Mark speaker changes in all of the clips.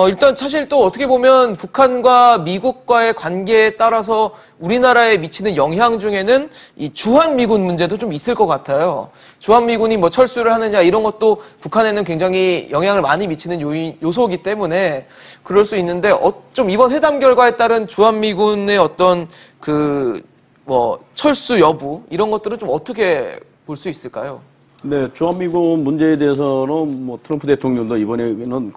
Speaker 1: 일단 사실 또 어떻게 보면 북한과 미국과의 관계에 따라서 우리나라에 미치는 영향 중에는 이 주한미군 문제도 좀 있을 것 같아요. 주한미군이 뭐 철수를 하느냐 이런 것도 북한에는 굉장히 영향을 많이 미치는 요소이기 때문에 그럴 수 있는데 좀 이번 회담 결과에 따른 주한미군의 어떤 철수 여부 이런 것들은 좀 어떻게 볼 수 있을까요?
Speaker 2: 네, 주한미군 문제에 대해서는 뭐 트럼프 대통령도 이번에는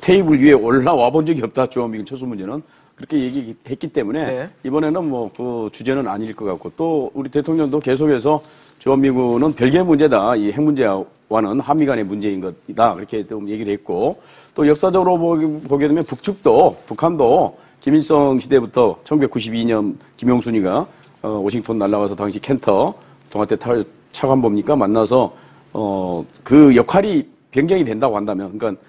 Speaker 2: 테이블 위에 올라와 본 적이 없다. 주한미군 철수 문제는 그렇게 얘기했기 때문에
Speaker 1: 네.
Speaker 2: 이번에는 뭐 그 주제는 아닐 것 같고 또 우리 대통령도 계속해서 주한미군은 별개의 문제다. 이 핵 문제와는 한미 간의 문제인 것이다. 그렇게 좀 얘기를 했고 또 역사적으로 보게 되면 북한도 김일성 시대부터 1992년 김영순이가 워싱턴 날아가서 당시 켄터 동아태 차관보니까 만나서 그 역할이 변경이 된다고 한다면 그러니까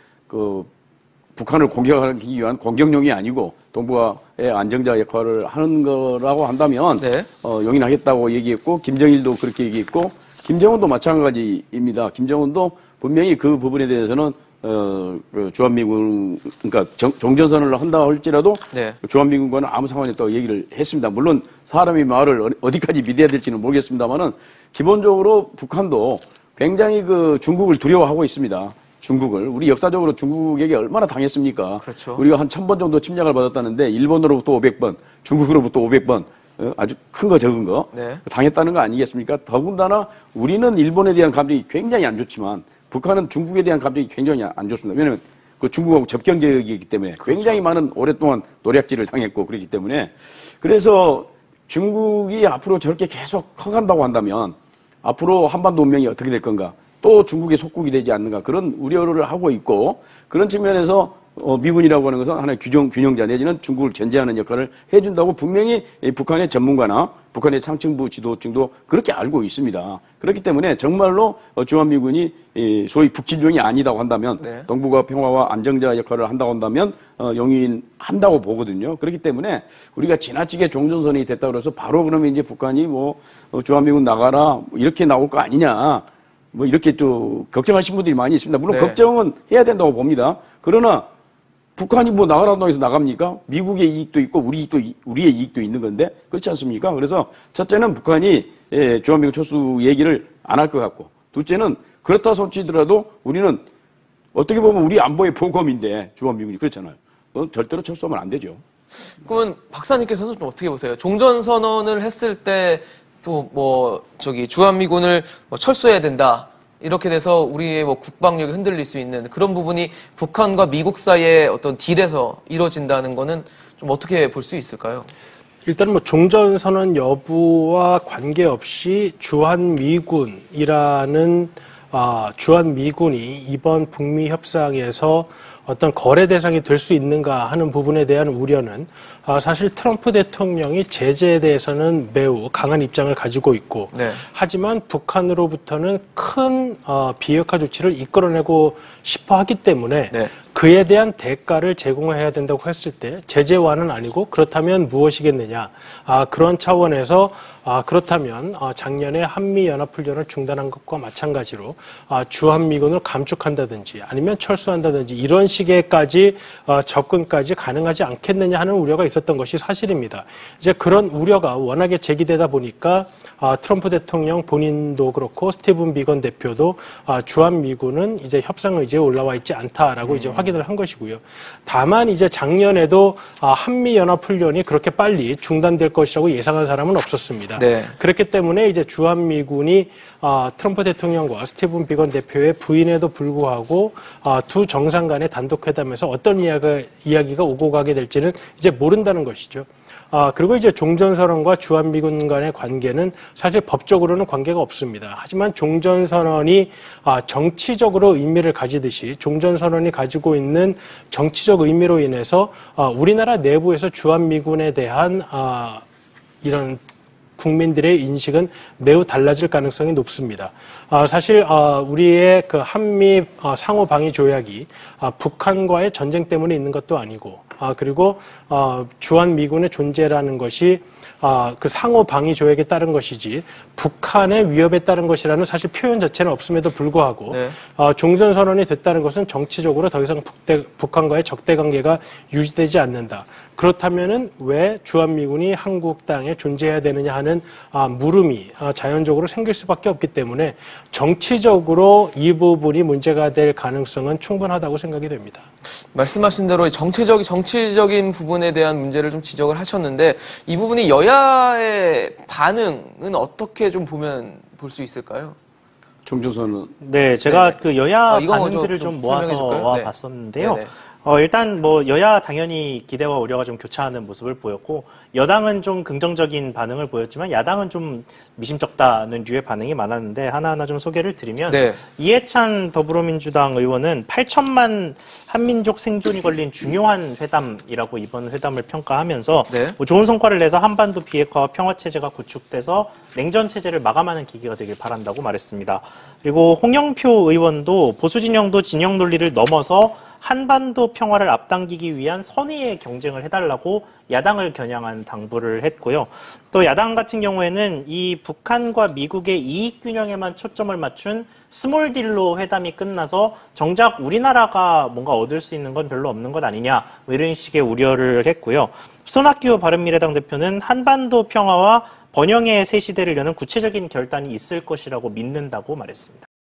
Speaker 2: 북한을 공격하기 위한 공격용이 아니고 동북아의 안정자 역할을 하는 거라고 한다면
Speaker 1: 네.
Speaker 2: 용인하겠다고 얘기했고 김정일도 그렇게 얘기했고 김정은도 마찬가지입니다. 김정은도 분명히 그 부분에 대해서는 주한미군 그러니까 종전선언을 한다 할지라도
Speaker 1: 네.
Speaker 2: 주한미군과는 아무 상관이 없다고 얘기를 했습니다. 물론 사람의 말을 어디까지 믿어야 될지는 모르겠습니다만은 기본적으로 북한도 굉장히 중국을 두려워하고 있습니다. 중국을. 우리 역사적으로 중국에게 얼마나 당했습니까?
Speaker 1: 그렇죠.
Speaker 2: 우리가 한 1000번 정도 침략을 받았다는데 일본으로부터 500번, 중국으로부터 500번, 아주 큰 거 적은 거
Speaker 1: 네.
Speaker 2: 당했다는 거 아니겠습니까? 더군다나 우리는 일본에 대한 감정이 굉장히 안 좋지만 북한은 중국에 대한 감정이 굉장히 안 좋습니다. 왜냐하면 중국하고 접경 지역이기 때문에
Speaker 1: 그렇죠.
Speaker 2: 굉장히 많은 오랫동안 노략질을 당했고 그렇기 때문에 그래서 중국이 앞으로 저렇게 계속 커간다고 한다면 앞으로 한반도 운명이 어떻게 될 건가? 또 중국의 속국이 되지 않는가? 그런 우려를 하고 있고 그런 측면에서 미군이라고 하는 것은 하나의 균형자 내지는 중국을 견제하는 역할을 해준다고 분명히 북한의 전문가나 북한의 상층부 지도층도 그렇게 알고 있습니다. 그렇기 때문에 정말로 주한미군이 소위 북진용이 아니다고 한다면
Speaker 1: 네.
Speaker 2: 동북아 평화와 안정자 역할을 한다고 한다면 용인한다고 보거든요. 그렇기 때문에 우리가 지나치게 종전선언이 됐다고 해서 바로 그러면 이제 북한이 주한미군 나가라 이렇게 나올 거 아니냐 이렇게 좀 걱정하신 분들이 많이 있습니다. 물론
Speaker 1: 네.
Speaker 2: 걱정은 해야 된다고 봅니다. 그러나 북한이 나가라고 해서 나갑니까? 미국의 이익도 있고 우리의 이익도 있는 건데 그렇지 않습니까? 그래서 첫째는 북한이 주한미군 철수 얘기를 안 할 것 같고 둘째는 그렇다 손치더라도 우리는 어떻게 보면 우리 안보의 보검인데 주한미군이 그렇잖아요. 절대로 철수하면 안 되죠.
Speaker 1: 그러면 박사님께서는 좀 어떻게 보세요? 종전선언을 했을 때 주한미군을 철수해야 된다. 이렇게 돼서 우리의 국방력이 흔들릴 수 있는 그런 부분이 북한과 미국 사이의 어떤 딜에서 이루어진다는 거는 좀 어떻게 볼 수 있을까요?
Speaker 3: 일단 종전선언 여부와 관계없이 주한미군이 이번 북미 협상에서 어떤 거래 대상이 될 수 있는가 하는 부분에 대한 우려는 사실 트럼프 대통령이 제재에 대해서는 매우 강한 입장을 가지고 있고
Speaker 1: 네.
Speaker 3: 하지만 북한으로부터는 큰 비핵화 조치를 이끌어내고 싶어 하기 때문에
Speaker 1: 네.
Speaker 3: 그에 대한 대가를 제공해야 된다고 했을 때 제재와는 아니고 그렇다면 무엇이겠느냐. 그런 차원에서 그렇다면 작년에 한미연합훈련을 중단한 것과 마찬가지로 주한미군을 감축한다든지 아니면 철수한다든지 이런 식의까지 접근까지 가능하지 않겠느냐 하는 우려가 있었던 것이 사실입니다. 이제 그런 우려가 워낙에 제기되다 보니까 트럼프 대통령 본인도 그렇고 스티븐 비건 대표도 주한미군은 이제 협상 의제에 올라와 있지 않다라고 이제 확인을 한 것이고요. 다만 이제 작년에도 한미연합훈련이 그렇게 빨리 중단될 것이라고 예상한 사람은 없었습니다.
Speaker 1: 네. 그렇기
Speaker 3: 때문에 이제 주한미군이 트럼프 대통령과 스티븐 비건 대표의 부인에도 불구하고 두 정상 간의 단독회담에서 어떤 이야기가 오고 가게 될지는 이제 모른다는 것이죠. 그리고 이제 종전선언과 주한미군 간의 관계는 사실 법적으로는 관계가 없습니다. 하지만 종전선언이 정치적으로 의미를 가지듯이 종전선언이 가지고 있는 정치적 의미로 인해서 우리나라 내부에서 주한미군에 대한 이런 국민들의 인식은 매우 달라질 가능성이 높습니다. 사실 우리의 그 한미 상호 방위 조약이 북한과의 전쟁 때문에 있는 것도 아니고 그리고 주한미군의 존재라는 것이 그 상호 방위 조약에 따른 것이지 북한의 위협에 따른 것이라는 사실 표현 자체는 없음에도 불구하고
Speaker 1: 네.
Speaker 3: 종전선언이 됐다는 것은 정치적으로 더 이상 북한과의 적대 관계가 유지되지 않는다. 그렇다면은 왜 주한미군이 한국 땅에 존재해야 되느냐 하는 물음이 자연적으로 생길 수밖에 없기 때문에 정치적으로 이 부분이 문제가 될 가능성은 충분하다고 생각이 됩니다.
Speaker 1: 말씀하신 대로 정치적인 부분에 대한 문제를 좀 지적을 하셨는데 이 부분이 여야의 반응은 어떻게 좀 볼 수 있을까요?
Speaker 2: 정조선은
Speaker 4: 네, 제가
Speaker 1: 네.
Speaker 4: 그 여야
Speaker 1: 이거
Speaker 4: 반응들을 좀 모아서
Speaker 1: 설명해 줄까요?
Speaker 4: 봤었는데요.
Speaker 1: 네네.
Speaker 4: 일단 뭐 여야 당연히 기대와 우려가 좀 교차하는 모습을 보였고 여당은 좀 긍정적인 반응을 보였지만 야당은 좀 미심쩍다는 류의 반응이 많았는데 하나하나 좀 소개를 드리면
Speaker 1: 네.
Speaker 4: 이해찬 더불어민주당 의원은 8천만 한민족 생존이 걸린 중요한 회담이라고 이번 회담을 평가하면서
Speaker 1: 네.
Speaker 4: 뭐 좋은 성과를 내서 한반도 비핵화와 평화체제가 구축돼서 냉전체제를 마감하는 기기가 되길 바란다고 말했습니다. 그리고 홍영표 의원도 보수진영도 진영 논리를 넘어서 한반도 평화를 앞당기기 위한 선의의 경쟁을 해달라고 야당을 겨냥한 당부를 했고요. 또 야당 같은 경우에는 이 북한과 미국의 이익 균형에만 초점을 맞춘 스몰 딜로 회담이 끝나서 정작 우리나라가 뭔가 얻을 수 있는 건 별로 없는 것 아니냐 뭐 이런 식의 우려를 했고요. 손학규 바른미래당 대표는 한반도 평화와 번영의 새 시대를 여는 구체적인 결단이 있을 것이라고 믿는다고 말했습니다.